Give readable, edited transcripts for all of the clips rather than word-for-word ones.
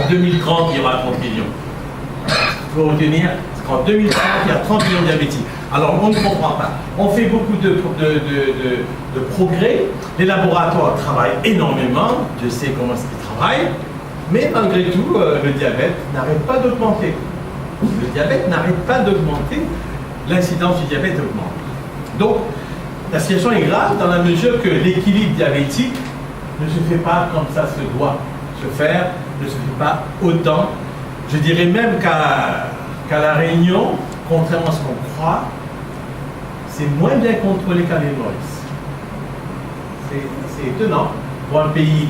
en 2030, il y aura 30 millions. Il faut retenir qu'en 2030, il y a 30 millions de diabétiques. Alors, on ne comprend pas. On fait beaucoup de progrès. Les laboratoires travaillent énormément. Dieu sait comment ils travaillent. Mais malgré tout, le diabète n'arrête pas d'augmenter. Le diabète n'arrête pas d'augmenter. L'incidence du diabète augmente. Donc, la situation est grave dans la mesure que l'équilibre diabétique ne se fait pas comme ça se doit se faire, ne se fait pas autant. Je dirais même qu'à La Réunion, contrairement à ce qu'on croit, c'est moins bien contrôlé qu'à l'île Maurice. C'est étonnant pour un pays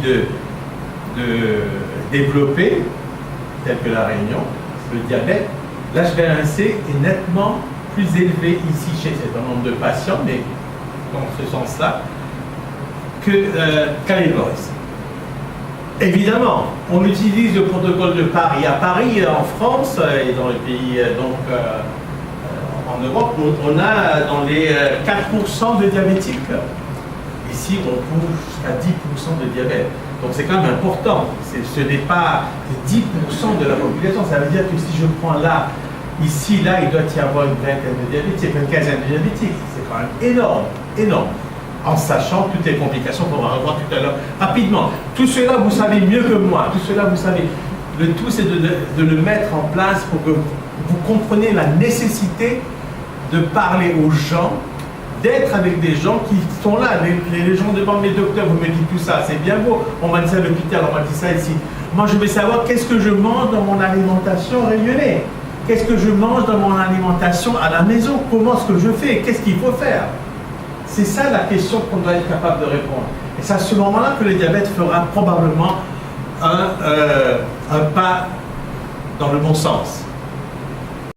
développé, tel que La Réunion, le diabète, l'HbA1c est nettement plus élevé ici chez un certain nombre de patients, mais dans ce sens-là, qu'à l'île Maurice. Évidemment, on utilise le protocole de Paris. À Paris, en France et dans les pays en Europe, on a dans les 4% de diabétiques. Ici, on trouve jusqu'à 10% de diabète. Donc c'est quand même important. Ce n'est pas 10% de la population. Ça veut dire que si je prends là, ici, là, il doit y avoir une vingtaine de diabétiques, une quinzaine de diabétiques. C'est quand même énorme, énorme. En sachant toutes les complications qu'on va revoir tout à l'heure. Rapidement, tout cela, vous savez mieux que moi. Tout cela, vous savez. Le tout, c'est de le mettre en place pour que vous compreniez la nécessité de parler aux gens, d'être avec des gens qui sont là. Les gens demandent, mais docteur, vous me dites tout ça, c'est bien beau. On m'a dit ça à l'hôpital, on m'a dit ça ici. Moi, je veux savoir qu'est-ce que je mange dans mon alimentation réunionnais. Qu'est-ce que je mange dans mon alimentation à la maison? Comment est-ce que je fais? Qu'est-ce qu'il faut faire? C'est ça la question qu'on doit être capable de répondre. Et c'est à ce moment-là que le diabète fera probablement un pas dans le bon sens.